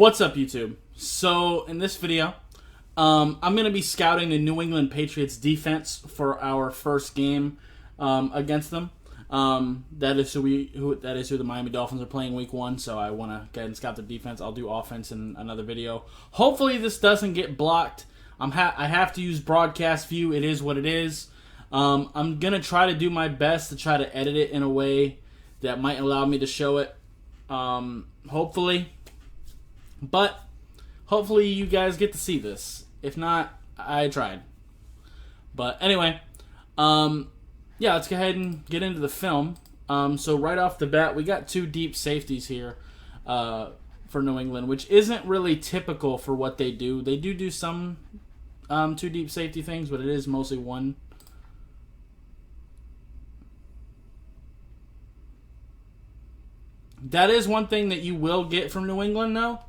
What's up, YouTube? So, in this video, I'm going to be scouting the New England Patriots defense for our first game against them. That is who the Miami Dolphins are playing Week 1. So I want to go ahead and scout the defense. I'll do offense in another video. Hopefully, this doesn't get blocked. I have to use broadcast view. It is what it is. I'm going to try to do my best to try to edit it in a way that might allow me to show it. Hopefully. But hopefully you guys get to see this. If not, I tried. But anyway, yeah, let's go ahead and get into the film. So right off the bat, we got two deep safeties here for New England, which isn't really typical for what they do. They do some two deep safety things, but it is mostly one. That is one thing that you will get from New England, though,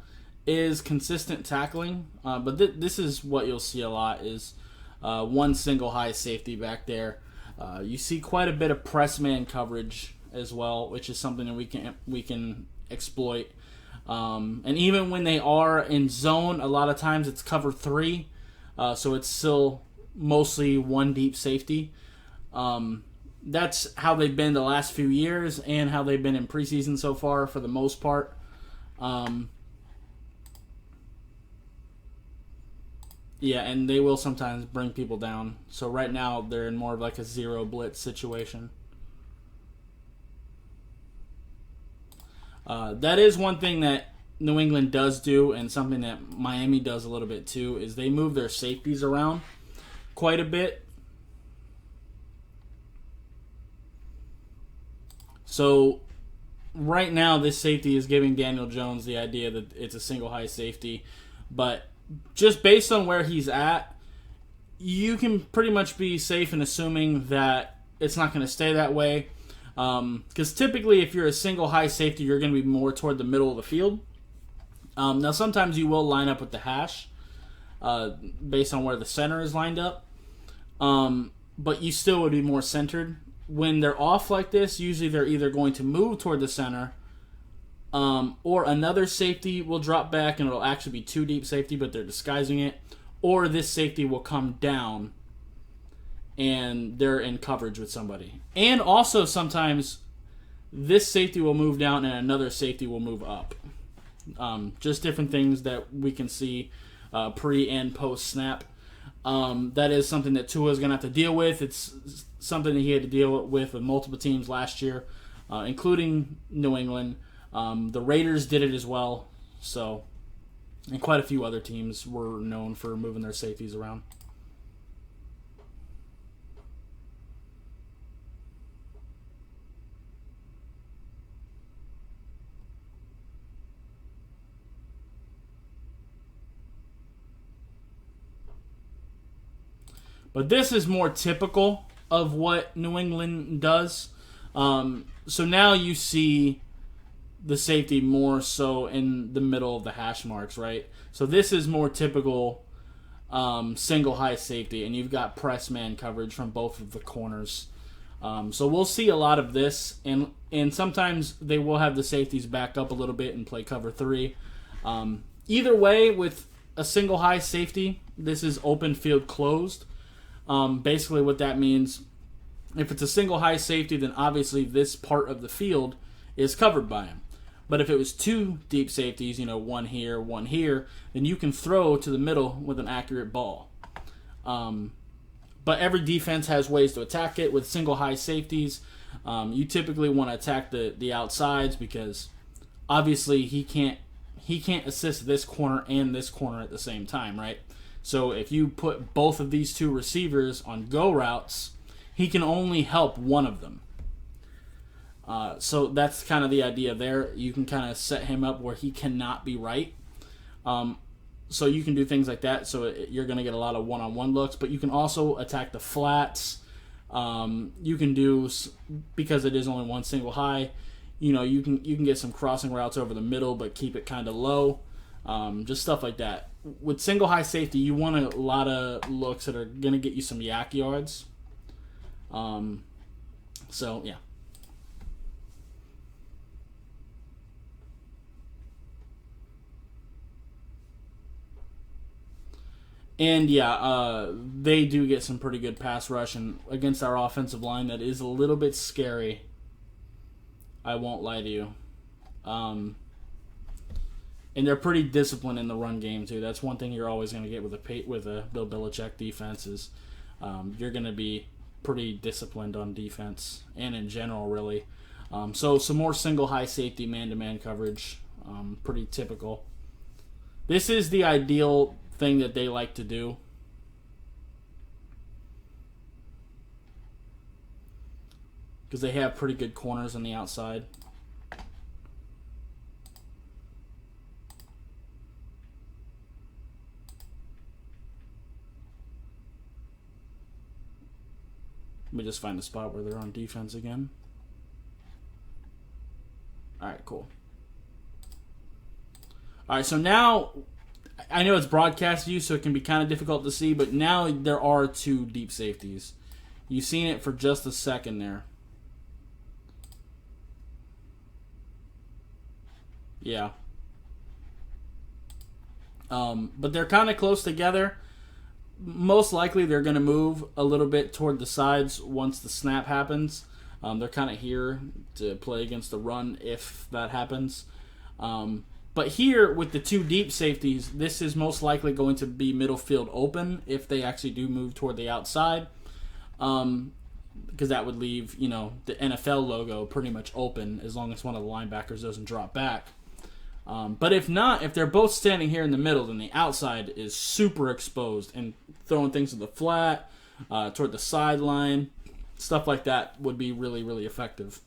is consistent tackling. But this is what you'll see a lot is one single high safety back there. You see quite a bit of press man coverage as well, which is something that we can exploit. And even when they are in zone, a lot of times it's cover 3, so it's still mostly one deep safety. That's how they've been the last few years and how they've been in preseason so far for the most part. Yeah, and they will sometimes bring people down. So right now they're in more of like a zero blitz situation. That is one thing that New England does do, and something that Miami does a little bit too, is they move their safeties around quite a bit. So right now this safety is giving Daniel Jones the idea that it's a single high safety, but just based on where he's at, you can pretty much be safe in assuming that it's not going to stay that way. Because typically, if you're a single high safety, you're going to be more toward the middle of the field. Now, sometimes you will line up with the hash based on where the center is lined up. But you still would be more centered. When they're off like this, usually they're either going to move toward the center, or another safety will drop back and it'll actually be two deep safety, but they're disguising it. Or this safety will come down and they're in coverage with somebody. And also sometimes this safety will move down and another safety will move up. Just different things that we can see pre and post snap. That is something that Tua is going to have to deal with. It's something that he had to deal with multiple teams last year, including New England. The Raiders did it as well, so, and quite a few other teams were known for moving their safeties around. But this is more typical of what New England does. So now you see the safety more so in the middle of the hash marks, right? So this is more typical single high safety, and you've got press man coverage from both of the corners. So we'll see a lot of this, and sometimes they will have the safeties back up a little bit and play cover 3. Either way, with a single high safety, this is open field closed. Basically what that means, if it's a single high safety, then obviously this part of the field is covered by him. But if it was two deep safeties, one here, then you can throw to the middle with an accurate ball. But every defense has ways to attack it. With single high safeties, you typically want to attack the outsides, because obviously he can't assist this corner and this corner at the same time, right? So if you put both of these two receivers on go routes, he can only help one of them. So that's kind of the idea there. You can kind of set him up where he cannot be right. So you can do things like that. So you're going to get a lot of one-on-one looks, but you can also attack the flats. You can do, because it is only one single high, you can get some crossing routes over the middle, but keep it kind of low. Just stuff like that. With single high safety, you want a lot of looks that are going to get you some yak yards. So, yeah. And yeah, they do get some pretty good pass rush, and against our offensive line, that is a little bit scary. I won't lie to you. And they're pretty disciplined in the run game too. That's one thing you're always going to get with a Bill Belichick defense is you're going to be pretty disciplined on defense and in general, really. So some more single high safety man-to-man coverage, pretty typical. This is the ideal thing that they like to do. Because they have pretty good corners on the outside. Let me just find the spot where they're on defense again. Alright, cool. Alright, so now, I know it's broadcast view, so it can be kind of difficult to see, but now there are two deep safeties. You've seen it for just a second there. Yeah. But they're kind of close together. Most likely they're going to move a little bit toward the sides once the snap happens. They're kind of here to play against the run if that happens. But here with the two deep safeties, this is most likely going to be middle field open if they actually do move toward the outside. Because that would leave, the NFL logo pretty much open as long as one of the linebackers doesn't drop back. But if not, if they're both standing here in the middle, then the outside is super exposed and throwing things to the flat, toward the sideline, stuff like that would be really, really effective.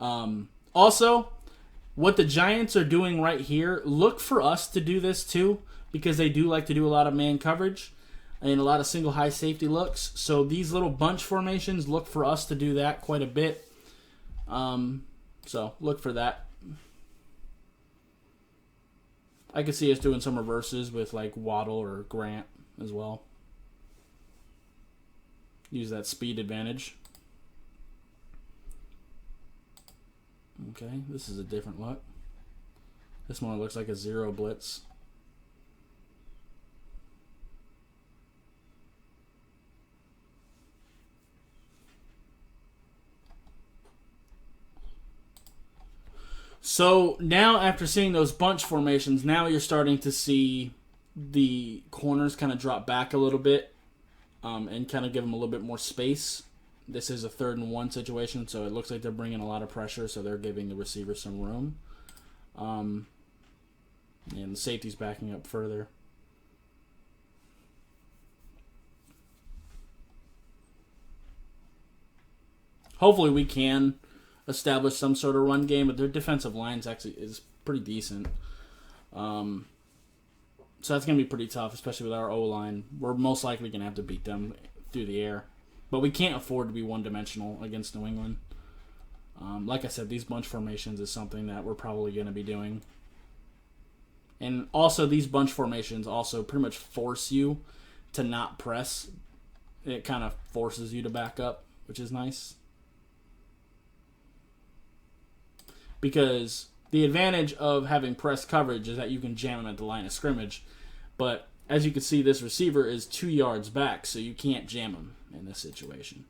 Also, what the Giants are doing right here, look for us to do this too, because they do like to do a lot of man coverage and a lot of single high safety looks. So these little bunch formations, look for us to do that quite a bit. So look for that. I could see us doing some reverses with like Waddle or Grant as well. Use that speed advantage. Okay, this is a different look. This one looks like a zero blitz. So now after seeing those bunch formations, now you're starting to see the corners kind of drop back a little bit and kind of give them a little bit more space. This is a 3rd and 1 situation, so it looks like they're bringing a lot of pressure, so they're giving the receiver some room. And the safety's backing up further. Hopefully we can establish some sort of run game, but their defensive line is pretty decent. So that's going to be pretty tough, especially with our O-line. We're most likely going to have to beat them through the air. But we can't afford to be one-dimensional against New England. Like I said, these bunch formations is something that we're probably going to be doing. And also, these bunch formations also pretty much force you to not press. It kind of forces you to back up, which is nice. Because the advantage of having press coverage is that you can jam them at the line of scrimmage. But as you can see, this receiver is 2 yards back, so you can't jam him in this situation.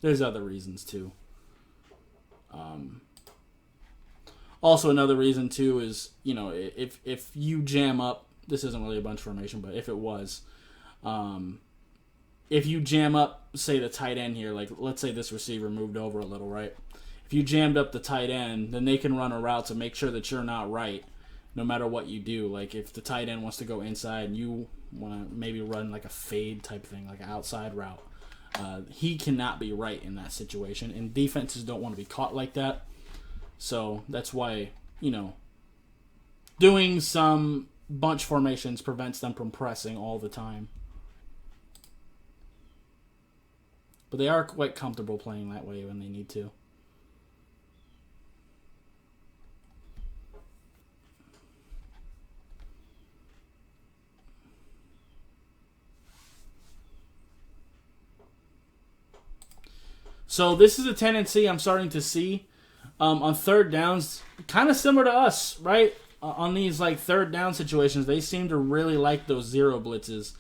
There's other reasons too. Also, another reason too is, if you jam up, this isn't really a bunch formation, but if it was, if you jam up, say the tight end here, like let's say this receiver moved over a little, right? If you jammed up the tight end, then they can run a route to make sure that you're not right, no matter what you do. Like if the tight end wants to go inside and you want to maybe run like a fade type thing, like an outside route, he cannot be right in that situation. And defenses don't want to be caught like that. So that's why, doing some bunch formations prevents them from pressing all the time. But they are quite comfortable playing that way when they need to. So this is a tendency I'm starting to see on third downs, kind of similar to us, right? On these like third down situations, they seem to really like those zero blitzes.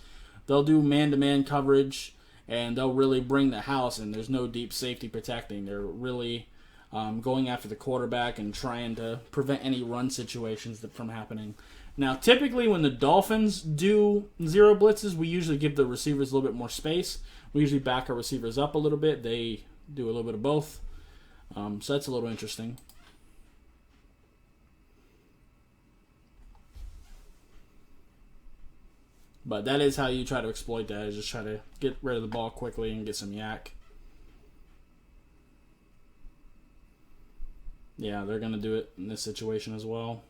They'll do man-to-man coverage, and they'll really bring the house, and there's no deep safety protecting. They're really going after the quarterback and trying to prevent any run situations from happening. Now, typically when the Dolphins do zero blitzes, we usually give the receivers a little bit more space. We usually back our receivers up a little bit. They do a little bit of both. So that's a little interesting. But that is how you try to exploit that, is just try to get rid of the ball quickly and get some yak. Yeah, they're going to do it in this situation as well.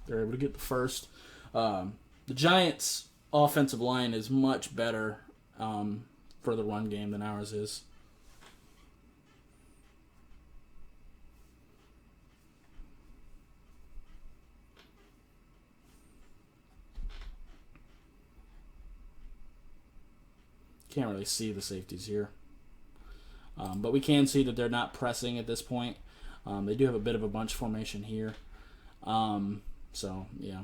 They're able to get the first. The Giants' offensive line is much better for the run game than ours is. Can't really see the safeties here. But we can see that they're not pressing at this point. They do have a bit of a bunch formation here. So, yeah.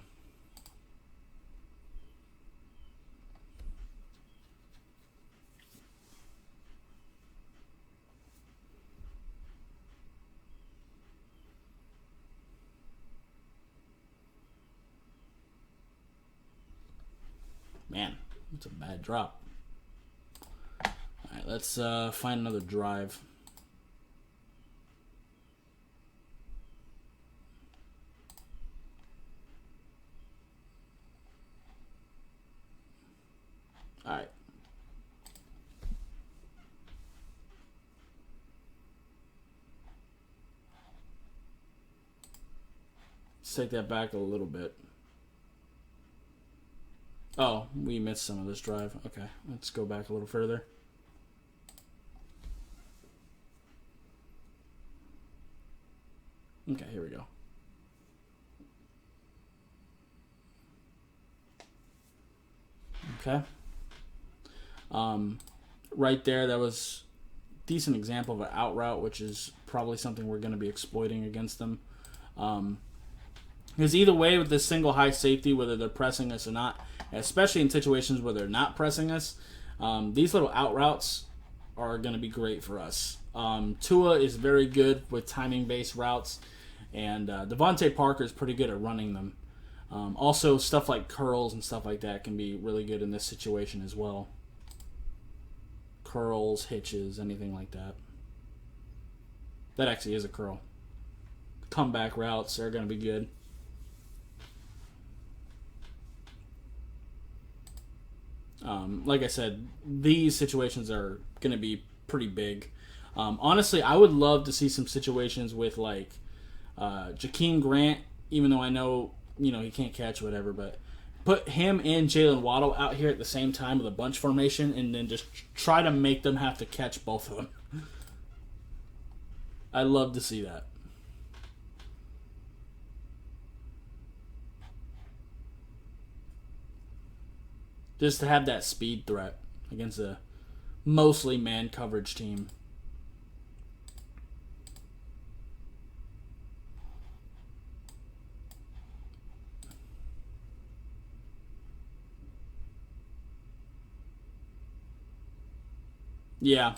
Man, that's a bad drop. All right, let's find another drive. All right. Let's take that back a little bit. Oh, we missed some of this drive. Okay, let's go back a little further. Okay, here we go. Okay. Right there, that was a decent example of an out route, which is probably something we're going to be exploiting against them. Because either way, with this single high safety, whether they're pressing us or not, especially in situations where they're not pressing us, these little out routes are going to be great for us. Tua is very good with timing-based routes, and Devontae Parker is pretty good at running them. Also, stuff like curls and stuff like that can be really good in this situation as well. Curls, hitches, anything like that. That actually is a curl. Comeback routes are going to be good. Like I said, these situations are going to be pretty big. Honestly, I would love to see some situations with like Jakeem Grant, even though I know he can't catch whatever, but put him and Jalen Waddle out here at the same time with a bunch formation, and then just try to make them have to catch both of them. I'd love to see that. Just to have that speed threat against a mostly man coverage team. Yeah.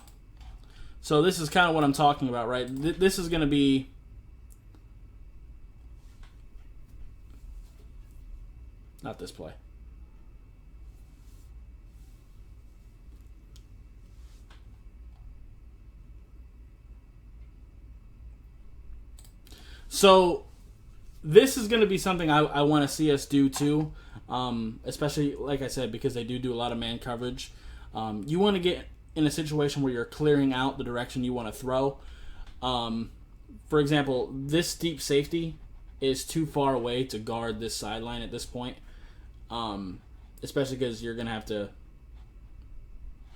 So this is kind of what I'm talking about, right? This is going to be... Not this play. So this is going to be something I want to see us do too, especially, like I said, because they do a lot of man coverage. You want to get in a situation where you're clearing out the direction you want to throw. For example, this deep safety is too far away to guard this sideline at this point, especially because you're going to have to...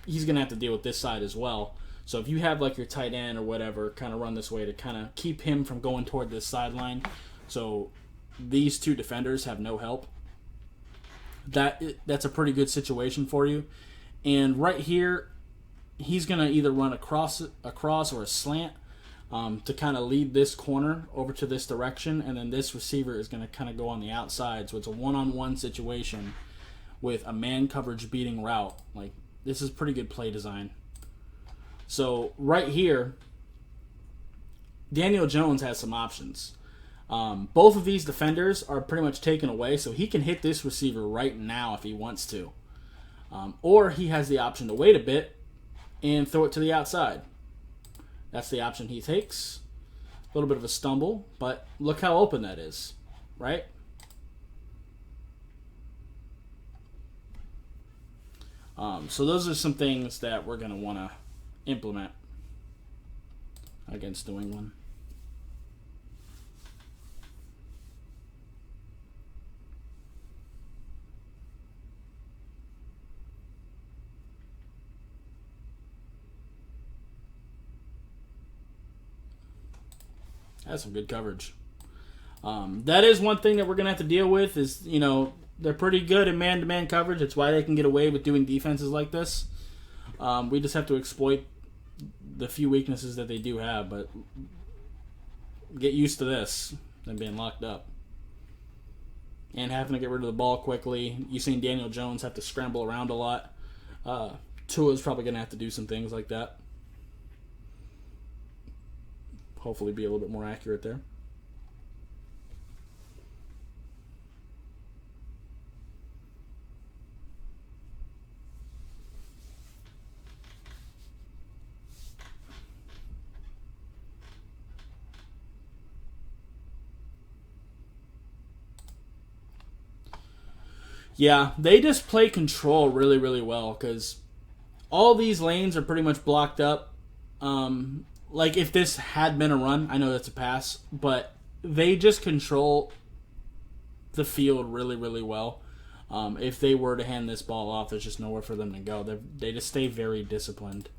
He's going to have to deal with this side as well. So if you have like your tight end or whatever kind of run this way to kind of keep him from going toward this sideline, so these two defenders have no help, that's a pretty good situation for you. And right here, he's going to either run across or a slant to kind of lead this corner over to this direction, and then this receiver is going to kind of go on the outside. So it's a one-on-one situation with a man coverage beating route. Like, this is pretty good play design. So right here, Daniel Jones has some options. Both of these defenders are pretty much taken away, so he can hit this receiver right now if he wants to. Or he has the option to wait a bit and throw it to the outside. That's the option he takes. A little bit of a stumble, but look how open that is, right? So those are some things that we're going to want to implement against New England. That's some good coverage. That is one thing that we're going to have to deal with is, they're pretty good in man-to-man coverage. It's why they can get away with doing defenses like this. We just have to exploit the few weaknesses that they do have, but get used to this and being locked up. And having to get rid of the ball quickly. You've seen Daniel Jones have to scramble around a lot. Tua's probably going to have to do some things like that. Hopefully be a little bit more accurate there. Yeah, they just play control really, really well because all these lanes are pretty much blocked up. Like if this had been a run, I know that's a pass, but they just control the field really, really well. If they were to hand this ball off, there's just nowhere for them to go. They just stay very disciplined.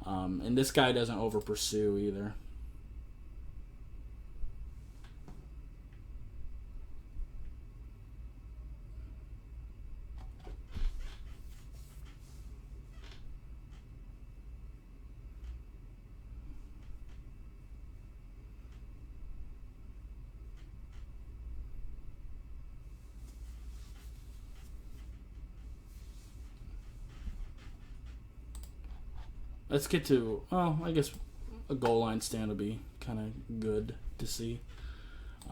And this guy doesn't over pursue either. Let's get to, I guess a goal line stand will be kind of good to see.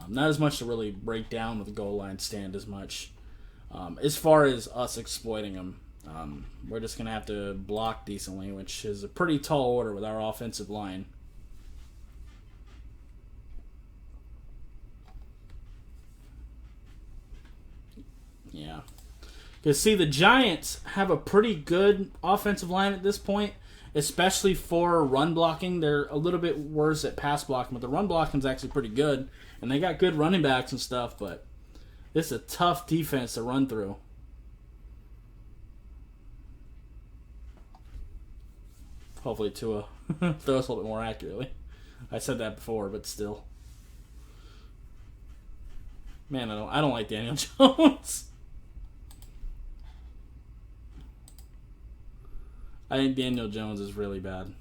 Not as much to really break down with the goal line stand as much. As far as us exploiting them, we're just going to have to block decently, which is a pretty tall order with our offensive line. Yeah. Because, see, the Giants have a pretty good offensive line at this point. Especially for run blocking, they're a little bit worse at pass blocking, but the run blocking is actually pretty good, and they got good running backs and stuff, but this is a tough defense to run through. Hopefully Tua throws a little bit more accurately. I said that before, but still. Man, I don't like Daniel Jones. I think Daniel Jones is really bad.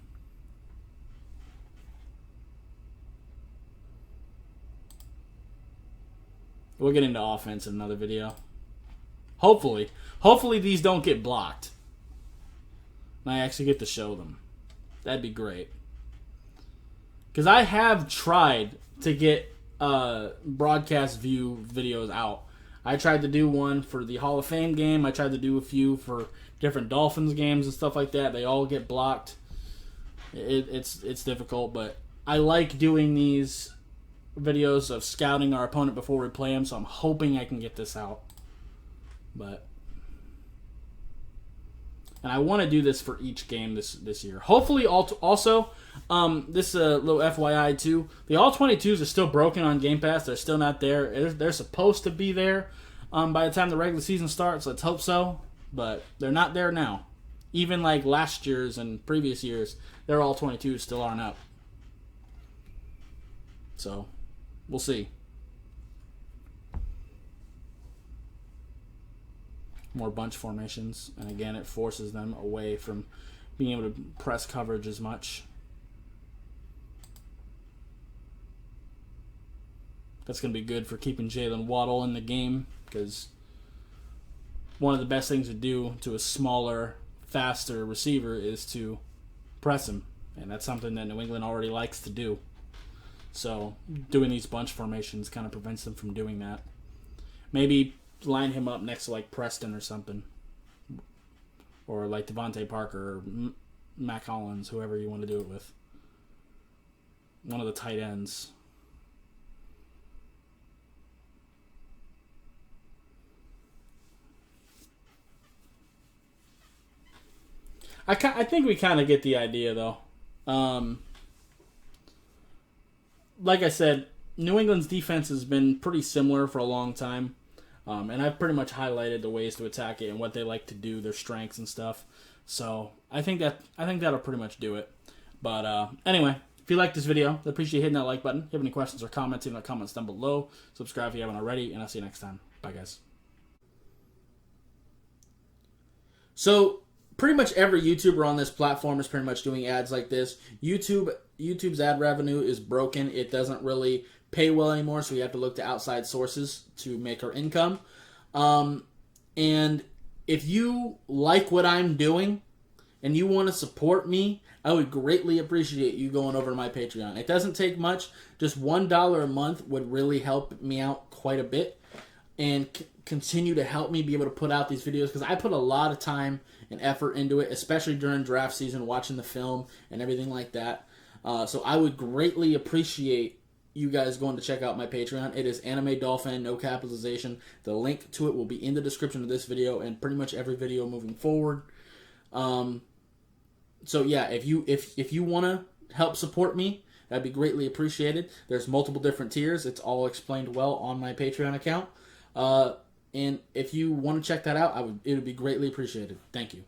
We'll get into offense in another video. Hopefully these don't get blocked. And I actually get to show them. That'd be great. Because I have tried to get broadcast view videos out. I tried to do one for the Hall of Fame game. I tried to do a few for different Dolphins games and stuff like that. They all get blocked. It's difficult, but I like doing these videos of scouting our opponent before we play them, so I'm hoping I can get this out. And I want to do this for each game this year. Hopefully, also, this little FYI too, the All-22s are still broken on Game Pass. They're still not there. They're supposed to be there by the time the regular season starts. Let's hope so. But they're not there now. Even like last year's and previous years, their All-22s still aren't up. So, we'll see. More bunch formations. And again, it forces them away from being able to press coverage as much. That's going to be good for keeping Jalen Waddle in the game, because one of the best things to do to a smaller, faster receiver is to press him. And that's something that New England already likes to do. So doing these bunch formations kind of prevents them from doing that. Maybe line him up next to like Preston or something. Or like Devontae Parker or Mac Hollins, whoever you want to do it with. One of the tight ends. I think we kind of get the idea, though. Like I said, New England's defense has been pretty similar for a long time. And I've pretty much highlighted the ways to attack it and what they like to do, their strengths and stuff. So I think that'll pretty much do it. But anyway, if you like this video, I appreciate hitting that like button. If you have any questions or comments, leave the comments down below. Subscribe if you haven't already, and I'll see you next time. Bye, guys. So pretty much every YouTuber on this platform is pretty much doing ads like this. YouTube's ad revenue is broken. It doesn't really pay well anymore, so we have to look to outside sources to make our income. And if you like what I'm doing and you want to support me, I would greatly appreciate you going over to my Patreon. It doesn't take much. Just $1 a month would really help me out quite a bit and continue to help me be able to put out these videos, because I put a lot of time and effort into it, especially during draft season, watching the film and everything like that. So I would greatly appreciate you guys going to check out my Patreon. It is Anime Dolphin, no capitalization. The link to it will be in the description of this video and pretty much every video moving forward. So yeah, if you want to help support me, that'd be greatly appreciated. There's multiple different tiers. It's all explained well on my Patreon account. And if you want to check that out, it would be greatly appreciated. Thank you.